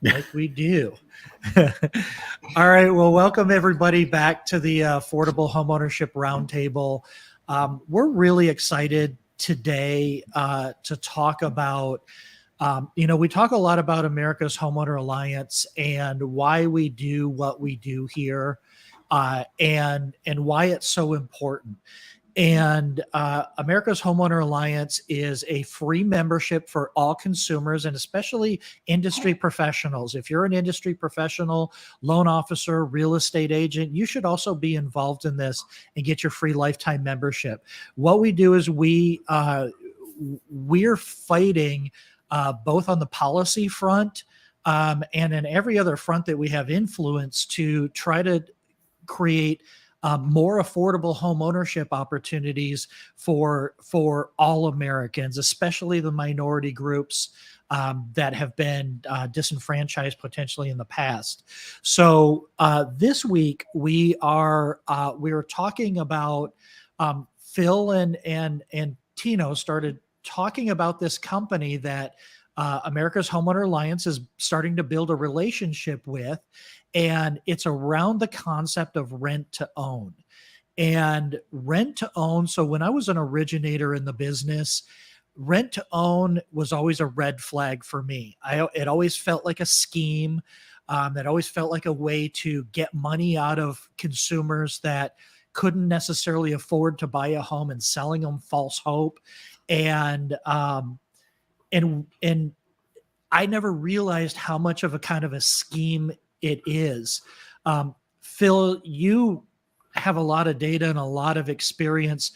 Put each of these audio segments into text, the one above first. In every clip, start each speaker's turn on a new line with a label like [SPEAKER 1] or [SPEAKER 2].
[SPEAKER 1] Like we do. All right. Well, welcome everybody back to the Affordable Homeownership Roundtable. We're really excited today to talk about, we talk a lot about America's Homeowner Alliance and why we do what we do here, and why it's so important. And America's Homeowner Alliance is a free membership for all consumers and especially industry professionals. If you're an industry professional, loan officer, real estate agent, you should also be involved in this and get your free lifetime membership. What we do is we're fighting both on the policy front and in every other front that we have influence to try to create more affordable home ownership opportunities for all Americans, especially the minority groups that have been disenfranchised potentially in the past. So this week we're talking about Phil and Tino started talking about this company that America's Homeowner Alliance is starting to build a relationship with. And it's around the concept of rent to own. And rent to own. So when I was an originator in the business, rent to own was always a red flag for me. It always felt like a scheme. It always felt like a way to get money out of consumers that couldn't necessarily afford to buy a home and selling them false hope. And I never realized how much of a kind of a scheme it is. Phil, you have a lot of data and a lot of experience.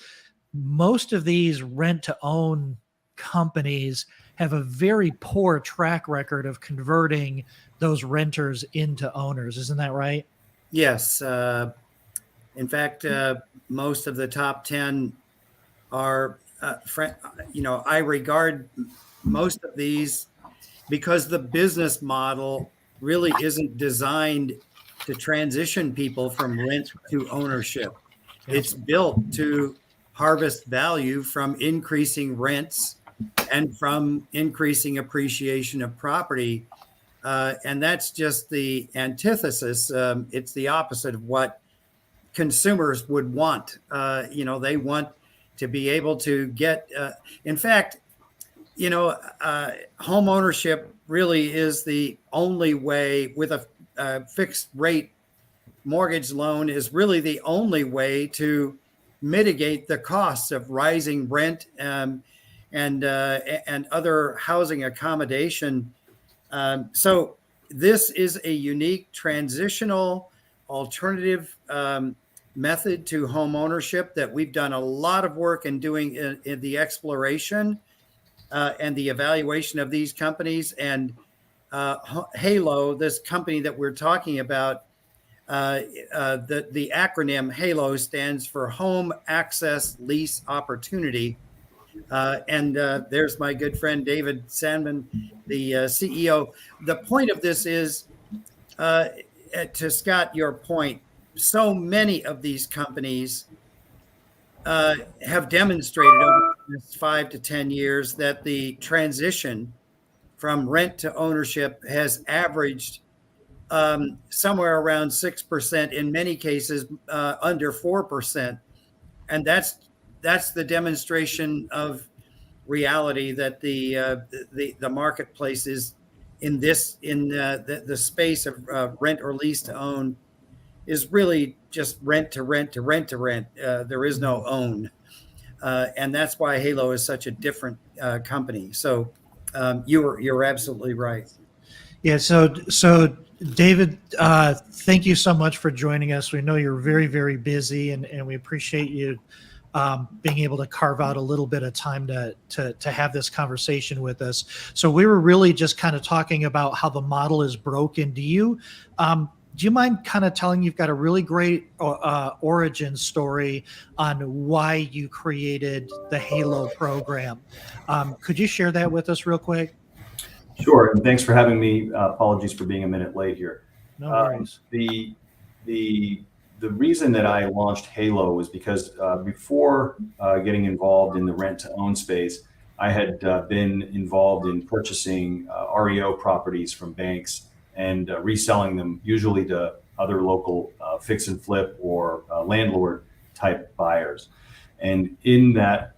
[SPEAKER 1] Most of these rent to own companies have a very poor track record of converting those renters into owners. Isn't that right?
[SPEAKER 2] Yes. In fact, most of the top 10 are, I regard most of these because the business model really isn't designed to transition people from rent to ownership. It's built to harvest value from increasing rents and from increasing appreciation of property. And that's just the antithesis. It's the opposite of what consumers would want. They want to be able to get, in fact, home ownership really is the only way, with a fixed rate mortgage loan, is really the only way to mitigate the costs of rising rent and other housing accommodation. So this is a unique transitional alternative method to home ownership that we've done a lot of work in doing in the exploration and the evaluation of these companies. And HALO, this company that we're talking about, the acronym HALO stands for Home Access Lease Opportunity. And there's my good friend David Sandmann, the CEO. The point of this is, to Scott, your point, so many of these companies have demonstrated over the past 5 to 10 years that the transition from rent to ownership has averaged somewhere around 6%, in many cases under 4%. And that's the demonstration of reality that the marketplace is in the space of rent or lease to own is really just rent to rent to rent to rent. There is no own. And that's why HALO is such a different company. So you're absolutely right.
[SPEAKER 1] Yeah. So David, thank you so much for joining us. We know you're very, very busy, and we appreciate you being able to carve out a little bit of time to have this conversation with us. So we were really just kind of talking about how the model is broken. Do you mind kind of telling, you've got a really great origin story on why you created the HALO program. Could you share that with us real quick?
[SPEAKER 3] Sure, and thanks for having me. Apologies for being a minute late here.
[SPEAKER 1] No worries.
[SPEAKER 3] The reason that I launched HALO was because before getting involved in the rent to own space, I had been involved in purchasing REO properties from banks and reselling them, usually to other local fix and flip or landlord type buyers. And in that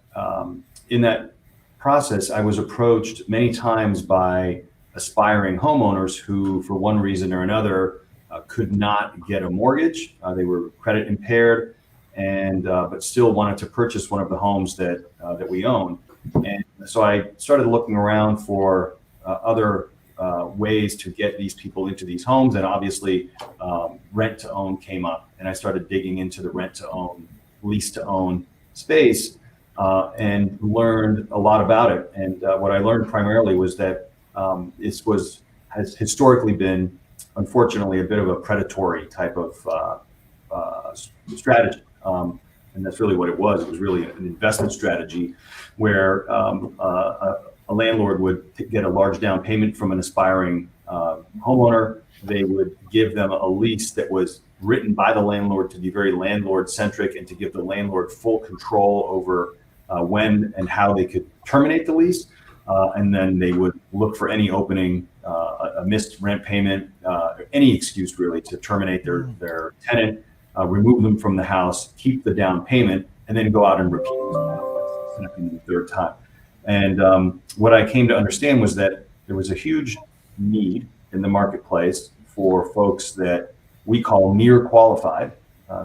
[SPEAKER 3] process, I was approached many times by aspiring homeowners who, for one reason or another, could not get a mortgage. They were credit impaired, and but still wanted to purchase one of the homes that we own. And so I started looking around for other ways to get these people into these homes, and obviously rent to own came up, and I started digging into the rent to own, lease to own space, and learned a lot about it. And what I learned primarily was that this has historically been, unfortunately, a bit of a predatory type of strategy. And that's really what it was. It was really an investment strategy where a landlord would get a large down payment from an aspiring homeowner. They would give them a lease that was written by the landlord to be very landlord centric and to give the landlord full control over when and how they could terminate the lease. And then they would look for any opening, a missed rent payment, any excuse really to terminate their tenant, remove them from the house, keep the down payment, and then go out and repeat the second and third time. And what I came to understand was that there was a huge need in the marketplace for folks that we call near qualified.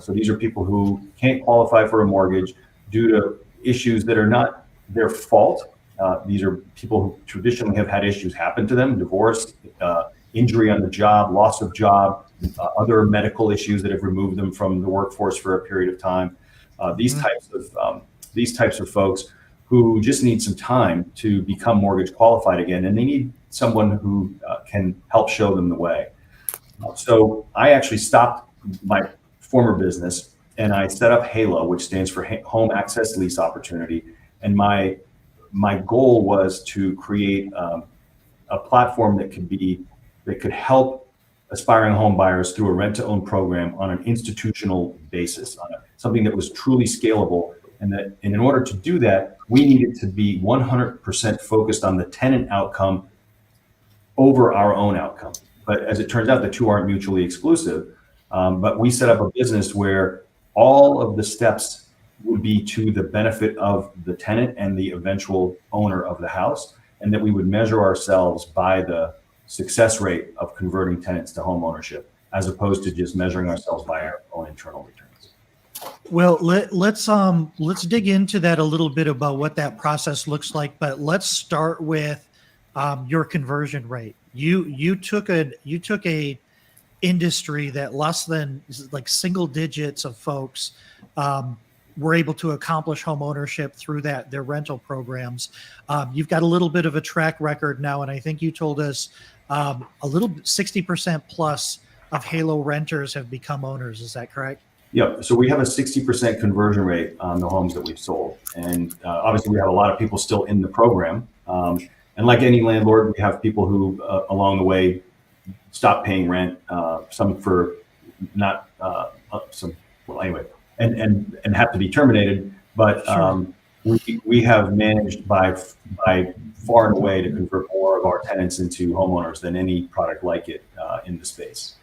[SPEAKER 3] So these are people who can't qualify for a mortgage due to issues that are not their fault. These are people who traditionally have had issues happen to them: divorce, injury on the job, loss of job, other medical issues that have removed them from the workforce for a period of time. These types of folks who just need some time to become mortgage qualified again, and they need someone who can help show them the way. So I actually stopped my former business and I set up HALO, which stands for Home Access Lease Opportunity. And my goal was to create a platform that could help aspiring home buyers through a rent-to-own program on an institutional basis, on something that was truly scalable. And in order to do that, we needed to be 100% focused on the tenant outcome over our own outcome. But as it turns out, the two aren't mutually exclusive. But we set up a business where all of the steps would be to the benefit of the tenant and the eventual owner of the house, and that we would measure ourselves by the success rate of converting tenants to home ownership, as opposed to just measuring ourselves by our own internal returns.
[SPEAKER 1] Well, let's dig into that a little bit about what that process looks like. But let's start with your conversion rate. You took a industry that less than like single digits of folks were able to accomplish home ownership through their rental programs. You've got a little bit of a track record now, and I think you told us a little 60% plus of HALO renters have become owners. Is that correct?
[SPEAKER 3] Yeah. So we have a 60% conversion rate on the homes that we've sold, and obviously we have a lot of people still in the program. And like any landlord, we have people who along the way stop paying rent, some for not and have to be terminated. But
[SPEAKER 1] Sure.
[SPEAKER 3] We have managed by far and away to convert more of our tenants into homeowners than any product like it in the space.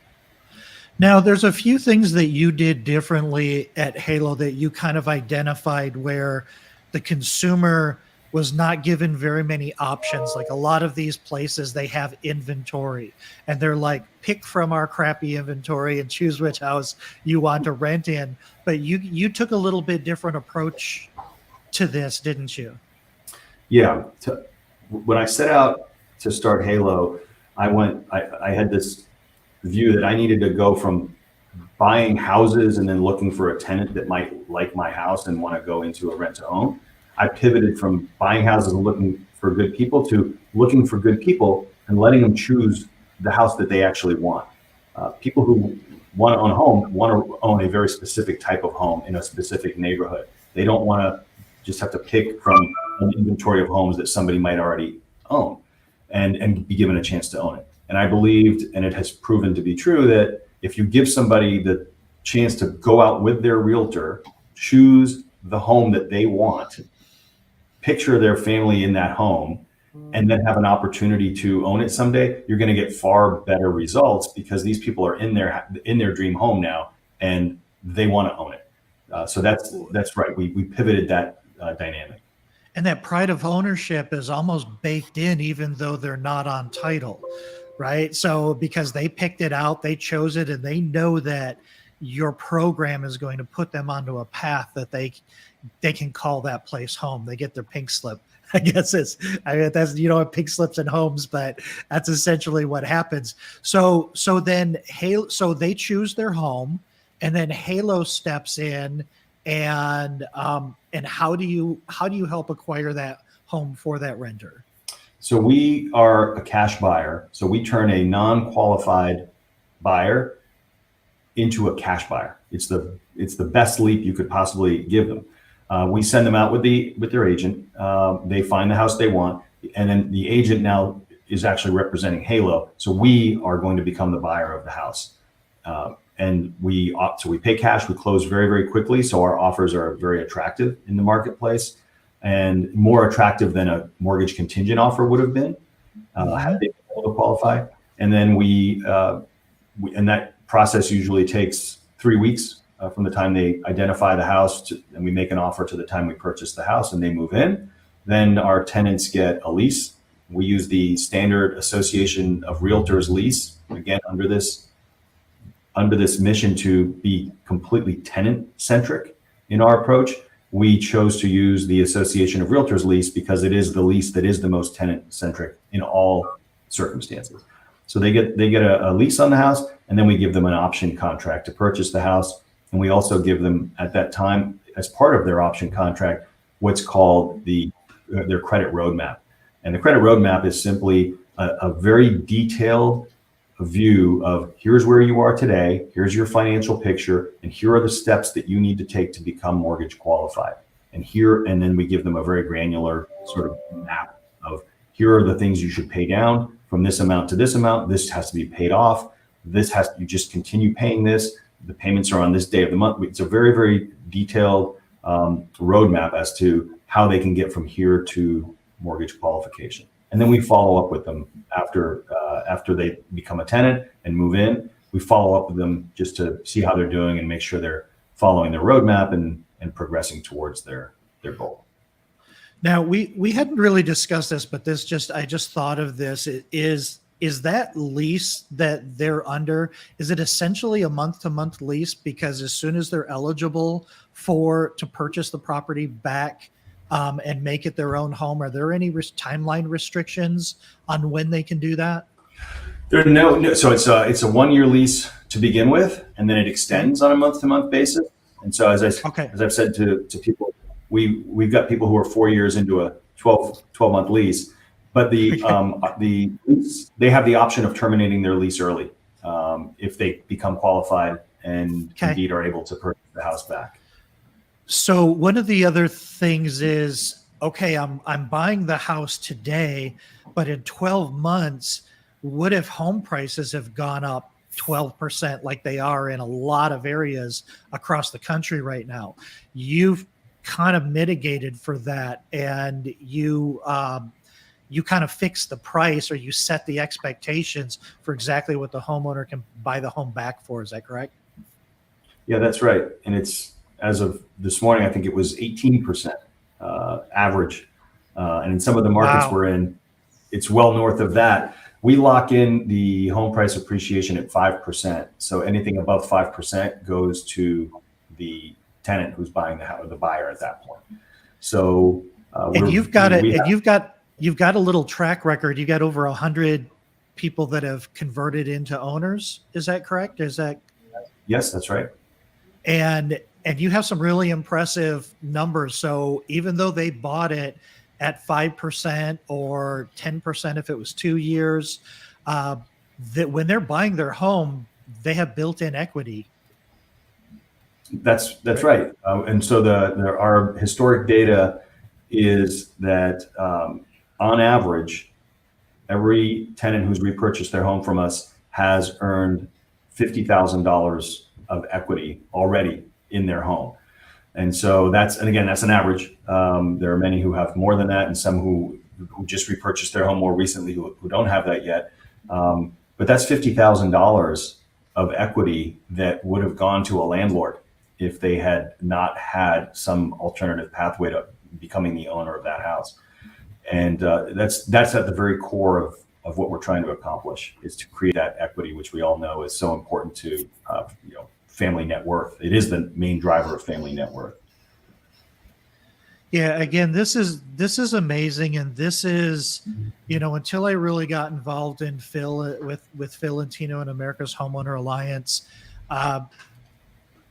[SPEAKER 1] Now, there's a few things that you did differently at HALO that you kind of identified where the consumer was not given very many options. Like a lot of these places, they have inventory and they're like, pick from our crappy inventory and choose which house you want to rent in. But you took a little bit different approach to this, didn't you?
[SPEAKER 3] Yeah. When I set out to start HALO, I had this view that I needed to go from buying houses and then looking for a tenant that might like my house and want to go into a rent to own. I pivoted from buying houses and looking for good people to looking for good people and letting them choose the house that they actually want. People who want to own a home want to own a very specific type of home in a specific neighborhood. They don't want to just have to pick from an inventory of homes that somebody might already own and be given a chance to own it. And I believed, and it has proven to be true, that if you give somebody the chance to go out with their realtor, choose the home that they want, picture their family in that home and then have an opportunity to own it someday, you're going to get far better results because these people are in their dream home now and they want to own it. So that's right. We pivoted that dynamic.
[SPEAKER 1] And that pride of ownership is almost baked in, even though they're not on title, right? So because they picked it out, they chose it, and they know that your program is going to put them onto a path that they can call that place home. They get their pink slip. I guess that's, you don't have pink slips in homes, but that's essentially what happens. So then so they choose their home, and then Halo steps in, and how do you help acquire that home for that renter?
[SPEAKER 3] So we are a cash buyer. So we turn a non-qualified buyer into a cash buyer. It's the best leap you could possibly give them. We send them out with their agent. They find the house they want, and then the agent now is actually representing Halo. So we are going to become the buyer of the house, and we pay cash. We close very, very quickly. So our offers are very attractive in the marketplace, and more attractive than a mortgage contingent offer would have been had they been able to qualify. And then and that process usually takes 3 weeks. From the time they identify the house and we make an offer to the time we purchase the house and they move in. Then our tenants get a lease. We use the standard Association of Realtors lease, again, under this mission to be completely tenant centric in our approach. We chose to use the Association of Realtors lease because it is the lease that is the most tenant centric in all circumstances. So they get a lease on the house, and then we give them an option contract to purchase the house. And we also give them at that time, as part of their option contract, what's called their credit roadmap. And the credit roadmap is simply a very detailed view of here's where you are today, here's your financial picture, and here are the steps that you need to take to become mortgage qualified. And then we give them a very granular sort of map of here are the things you should pay down from this amount to this amount. This has to be paid off. You just continue paying this. The payments are on this day of the month. It's a very, very detailed roadmap as to how they can get from here to mortgage qualification. And then we follow up with them after they become a tenant and move in. We follow up with them just to see how they're doing and make sure they're following their roadmap and progressing towards their goal.
[SPEAKER 1] Now, we hadn't really discussed this, but I just thought of this. Is that lease that they're under, is it essentially a month-to-month lease? Because as soon as they're eligible to purchase the property back and make it their own home, are there any timeline restrictions on when they can do that?
[SPEAKER 3] There are no. So it's a 1-year lease to begin with, and then it extends on a month-to-month basis. And so as I've said to people, we've got people who are 4 years into a 12-month lease. But they have the option of terminating their lease early if they become qualified and indeed are able to purchase the house back.
[SPEAKER 1] So one of the other things is, okay, I'm buying the house today, but in 12 months, what if home prices have gone up 12% like they are in a lot of areas across the country right now? You've kind of mitigated for that, and you kind of fix the price, or you set the expectations for exactly what the homeowner can buy the home back for. Is that correct?
[SPEAKER 3] Yeah, that's right. And it's, as of this morning, I think it was 18% average. And in some of the markets we're in, it's well north of that. We lock in the home price appreciation at 5%. So anything above 5% goes to the tenant who's buying the house, or the buyer at that point. So
[SPEAKER 1] you've got a little track record. You got over 100 people that have converted into owners. Is that correct?
[SPEAKER 3] Yes, that's right.
[SPEAKER 1] And you have some really impressive numbers. So even though they bought it at 5% or 10% if it was 2 years, that when they're buying their home, they have built-in equity.
[SPEAKER 3] That's right. And so our historic data is that on average, every tenant who's repurchased their home from us has earned $50,000 of equity already in their home. And so that's an average. There are many who have more than that, and some who just repurchased their home more recently who don't have that yet. But that's $50,000 of equity that would have gone to a landlord if they had not had some alternative pathway to becoming the owner of that house. And that's at the very core of what we're trying to accomplish, is to create that equity, which we all know is so important to family net worth. It is the main driver of family net worth.
[SPEAKER 1] Yeah, again, this is amazing, and this is, until I really got involved in Phil with Phil and Tino and America's Homeowner Alliance,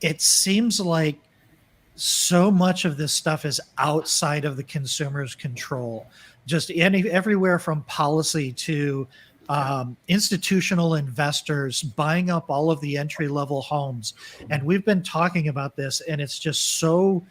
[SPEAKER 1] it seems like so much of this stuff is outside of the consumer's control. Just everywhere from policy to institutional investors buying up all of the entry-level homes. And we've been talking about this, and it's just so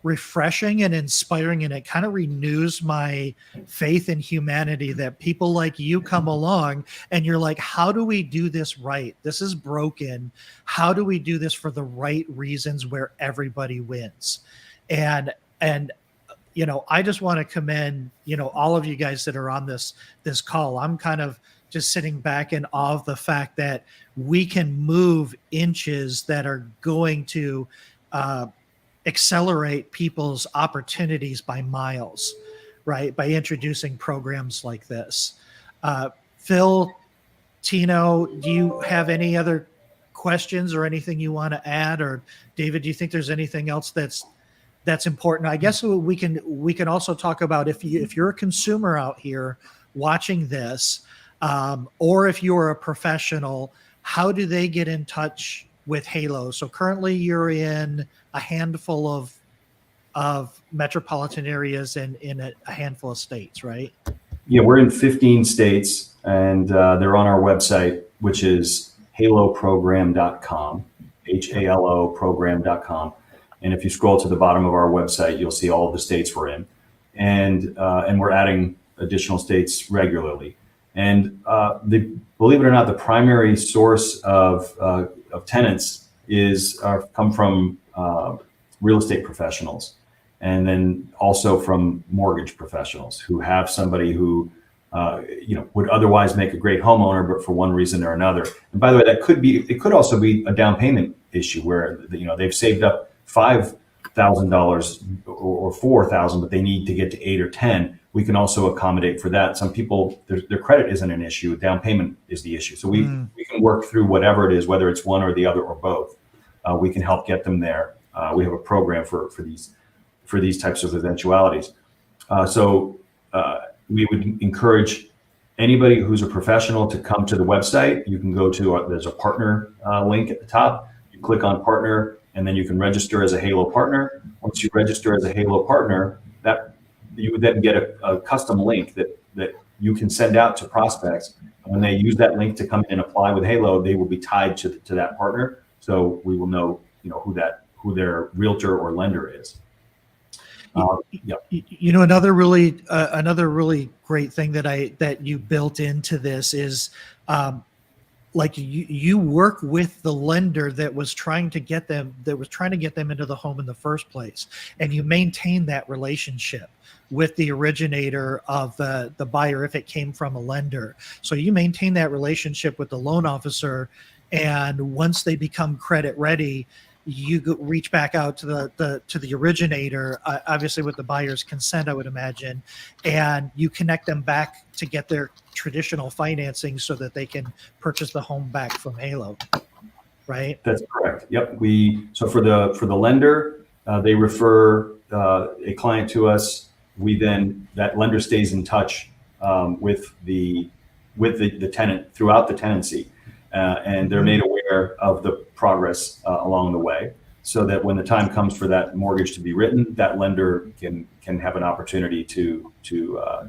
[SPEAKER 1] refreshing and inspiring, and it kind of renews my faith in humanity that people like you come along and you're like, how do we do this right? This is broken. How do we do this for the right reasons where everybody wins? And I just want to commend all of you guys that are on this call. I'm kind of just sitting back in awe of the fact that we can move inches that are going to accelerate people's opportunities by miles, right? By introducing programs like this. Phil, Tino, do you have any other questions or anything you want to add? Or David, do you think there's anything else that's important? I guess we can also talk about if you're a consumer out here watching this, or if you're a professional, how do they get in touch with Halo? So currently you're in a handful of metropolitan areas and in a handful of states, right?
[SPEAKER 3] Yeah, we're in 15 states, and they're on our website, which is haloprogram.com, HALO program.com. And if you scroll to the bottom of our website, you'll see all of the states we're in. And we're adding additional states regularly. And believe it or not, the primary source of tenants come from real estate professionals, and then also from mortgage professionals who have somebody who would otherwise make a great homeowner, but for one reason or another. And by the way, it could also be a down payment issue where they've saved up $5,000 or $4,000, but they need to get to 8 or 10. We can also accommodate for that. Some people, their credit isn't an issue. Down payment is the issue. So we can work through whatever it is, whether it's one or the other or both. We can help get them there. We have a program for these types of eventualities. So we would encourage anybody who's a professional to come to the website. You can go to there's a partner link at the top. You click on partner, and then you can register as a Halo partner. Once you register as a Halo partner, that you would then get a custom link that you can send out to prospects. And when they use that link to come in and apply with Halo, they will be tied to that partner. So we will know who their realtor or lender is.
[SPEAKER 1] Another really great thing that you built into this is you work with the lender that was trying to get them into the home in the first place, and you maintain that relationship with the originator of the buyer if it came from a lender. So you maintain that relationship with the loan officer, and once they become credit ready, you reach back out to the originator, obviously with the buyer's consent, I would imagine, and you connect them back to get their traditional financing so that they can purchase the home back from Halo, right?
[SPEAKER 3] That's correct. Yep. So for the lender, they refer a client to us. That lender stays in touch with the tenant throughout the tenancy, and they're made aware of the progress along the way, so that when the time comes for that mortgage to be written, that lender can have an opportunity to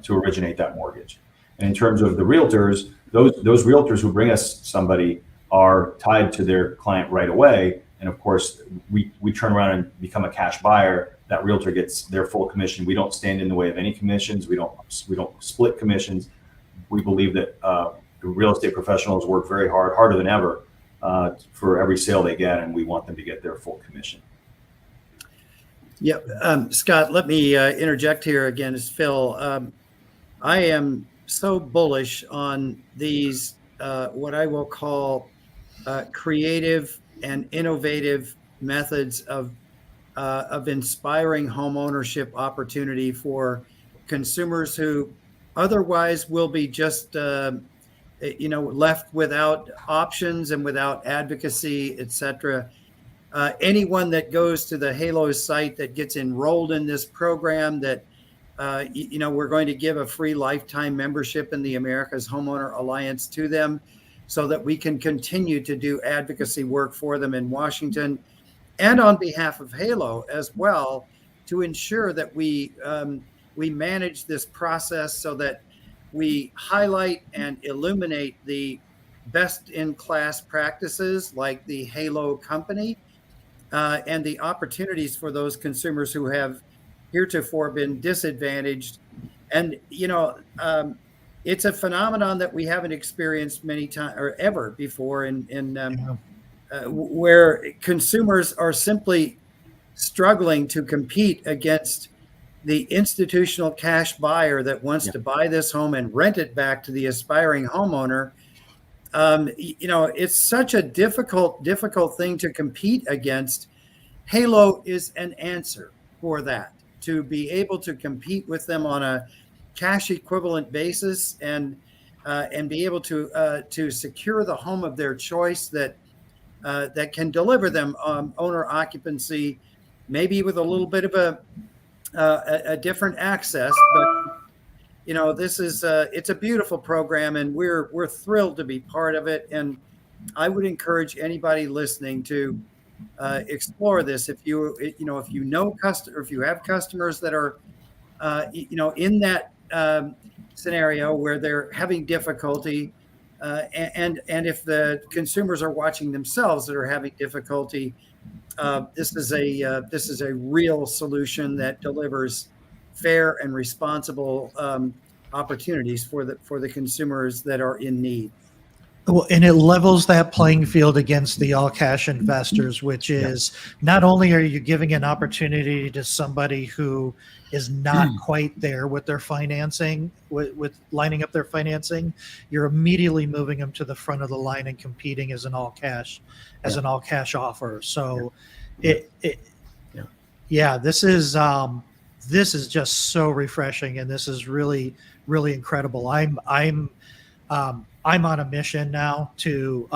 [SPEAKER 3] originate that mortgage. And in terms of the realtors, those realtors who bring us somebody are tied to their client right away. And of course, we turn around and become a cash buyer. That realtor gets their full commission. We don't stand in the way of any commissions. We don't split commissions. We believe that the real estate professionals work very hard, harder than ever, for every sale they get, and we want them to get their full commission.
[SPEAKER 2] Yeah, Scott, let me interject here again. It's Phil. I am so bullish on these, what I will call creative and innovative methods of inspiring home ownership opportunity for consumers who otherwise will be just left without options and without advocacy, etc. Anyone that goes to the Halo site that gets enrolled in this program, that we're going to give a free lifetime membership in the America's Homeowner Alliance to them, so that we can continue to do advocacy work for them in Washington and on behalf of Halo as well, to ensure that we manage this process so that we highlight and illuminate the best in class practices like the Halo company, and the opportunities for those consumers who have heretofore been disadvantaged. And it's a phenomenon that we haven't experienced many times or ever before, where consumers are simply struggling to compete against the institutional cash buyer that wants to buy this home and rent it back to the aspiring homeowner. It's such a difficult thing to compete against. Halo is an answer for that, to be able to compete with them on a cash equivalent basis, and be able to secure the home of their choice that can deliver them owner occupancy, maybe with a little bit of a different access. But this is it's a beautiful program, and we're thrilled to be part of it. And I would encourage anybody listening to explore this. If you have customers that are in that scenario where they're having difficulty, and if the consumers are watching themselves that are having difficulty, this is a real solution that delivers fair and responsible opportunities for the consumers that are in need.
[SPEAKER 1] Well, and it levels that playing field against the all cash investors, which is not only are you giving an opportunity to somebody who is not quite there with their financing, with lining up their financing, you're immediately moving them to the front of the line and competing as an all cash offer. So this is just so refreshing, and this is really, really incredible. I'm on a mission now to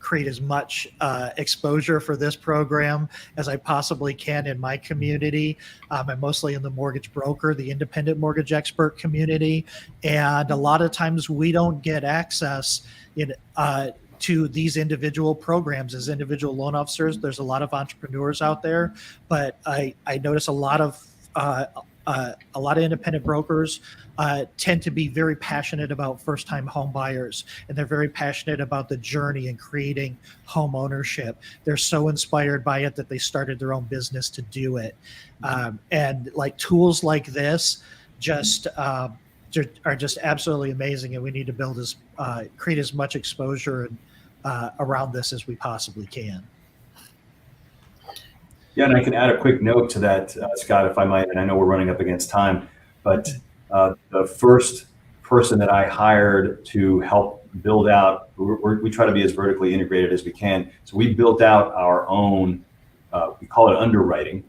[SPEAKER 1] create as much exposure for this program as I possibly can in my community. I'm mostly in the mortgage broker, the independent mortgage expert community. And a lot of times we don't get access to these individual programs as individual loan officers. There's a lot of entrepreneurs out there, but I notice a lot of independent brokers tend to be very passionate about first-time home buyers, and they're very passionate about the journey in creating home ownership. They're so inspired by it that they started their own business to do it. And like tools like this are just absolutely amazing, and we need to create as much exposure around this as we possibly can.
[SPEAKER 3] Yeah, and I can add a quick note to that, Scott, if I might, and I know we're running up against time, but the first person that I hired to help build out, we try to be as vertically integrated as we can. So we built out our own, we call it underwriting,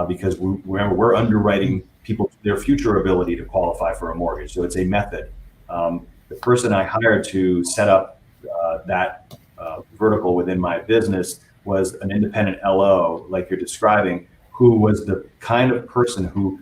[SPEAKER 3] because remember, we're underwriting people, their future ability to qualify for a mortgage. So it's a method. The person I hired to set up that vertical within my business was an independent LO, like you're describing, who was the kind of person who,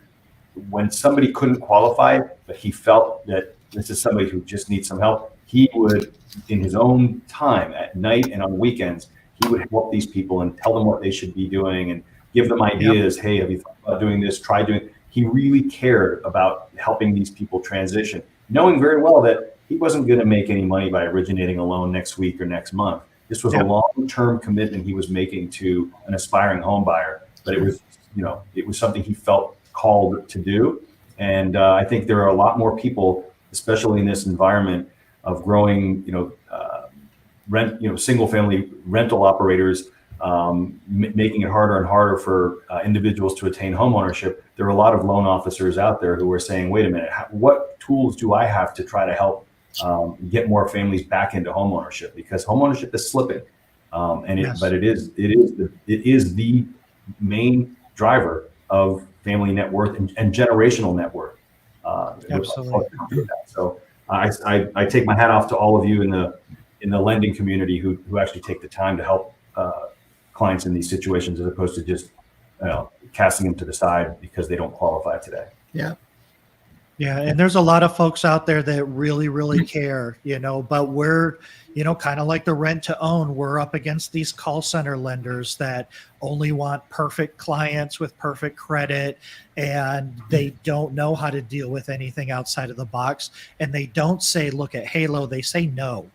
[SPEAKER 3] when somebody couldn't qualify, but he felt that this is somebody who just needs some help, he would, in his own time at night and on weekends, he would help these people and tell them what they should be doing and give them ideas. Yep. Hey, have you thought about doing this? Try doing it. He really cared about helping these people transition, knowing very well that he wasn't going to make any money by originating a loan next week or next month. This was a long-term commitment he was making to an aspiring home buyer, but it was something he felt called to do. And I think there are a lot more people, especially in this environment of growing, single-family rental operators making it harder and harder for individuals to attain homeownership, there are a lot of loan officers out there who are saying, wait a minute, what tools do I have to try to help get more families back into homeownership? Because homeownership is slipping. But it is the main driver of family net worth and generational net worth.
[SPEAKER 1] Absolutely.
[SPEAKER 3] So I take my hat off to all of you in the lending community who actually take the time to help clients in these situations, as opposed to just casting them to the side because they don't qualify today.
[SPEAKER 2] Yeah.
[SPEAKER 1] Yeah, and there's a lot of folks out there that really, really care, but we're, kind of like the rent to own. We're up against these call center lenders that only want perfect clients with perfect credit, and they don't know how to deal with anything outside of the box. And they don't say, look at Halo, they say no.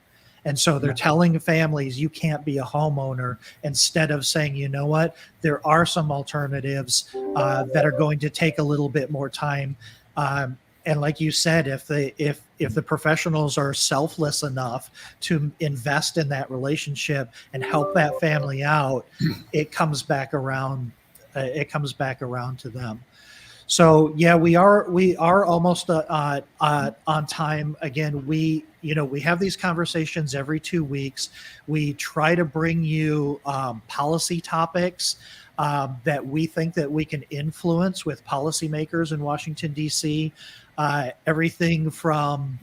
[SPEAKER 1] And so they're telling families you can't be a homeowner, instead of saying, you know what, there are some alternatives that are going to take a little bit more time. And like you said, if the professionals are selfless enough to invest in that relationship and help that family out, it comes back around. It comes back around to them. So yeah, we are almost on time. Again, we have these conversations every 2 weeks. We try to bring you policy topics that we think that we can influence with policymakers in Washington, D.C. Everything from,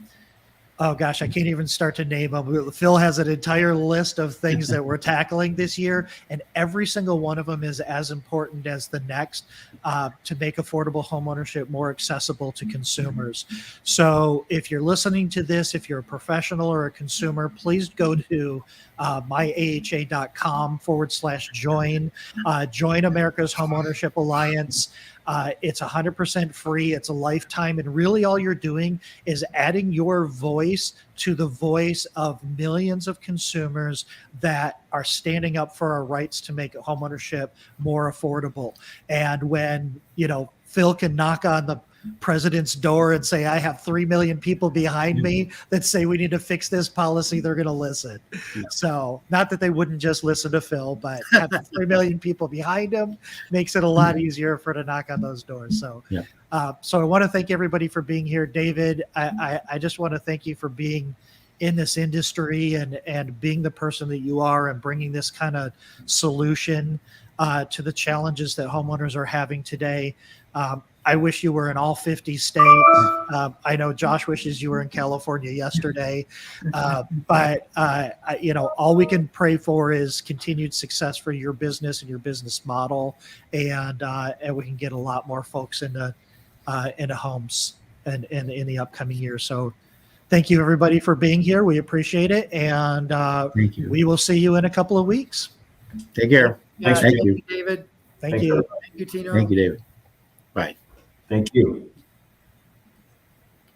[SPEAKER 1] oh gosh, I can't even start to name them. Phil has an entire list of things that we're tackling this year, and every single one of them is as important as the next to make affordable homeownership more accessible to consumers. So if you're listening to this, if you're a professional or a consumer, please go to myaha.com/join. Join America's Homeownership Alliance. It's 100% free. It's a lifetime. And really all you're doing is adding your voice to the voice of millions of consumers that are standing up for our rights to make homeownership more affordable. And when, Phil can knock on the president's door and say, I have 3 million people behind me that say we need to fix this policy, they're going to listen. Yeah. So not that they wouldn't just listen to Phil, but having 3 million people behind him makes it a lot easier for to knock on those doors. So, so I want to thank everybody for being here. David, I just want to thank you for being in this industry and being the person that you are and bringing this kind of solution to the challenges that homeowners are having today. I wish you were in all 50 states. I know Josh wishes you were in California yesterday, but all we can pray for is continued success for your business and your business model, and we can get a lot more folks into homes and in the upcoming year. So, thank you everybody for being here. We appreciate it, and
[SPEAKER 4] thank you.
[SPEAKER 1] We will see you in a couple of weeks.
[SPEAKER 4] Take care.
[SPEAKER 2] Yeah,
[SPEAKER 4] Thank you,
[SPEAKER 2] David.
[SPEAKER 1] Thank you.
[SPEAKER 2] Thank you, Tino.
[SPEAKER 4] Thank you, David. Bye.
[SPEAKER 3] Thank you.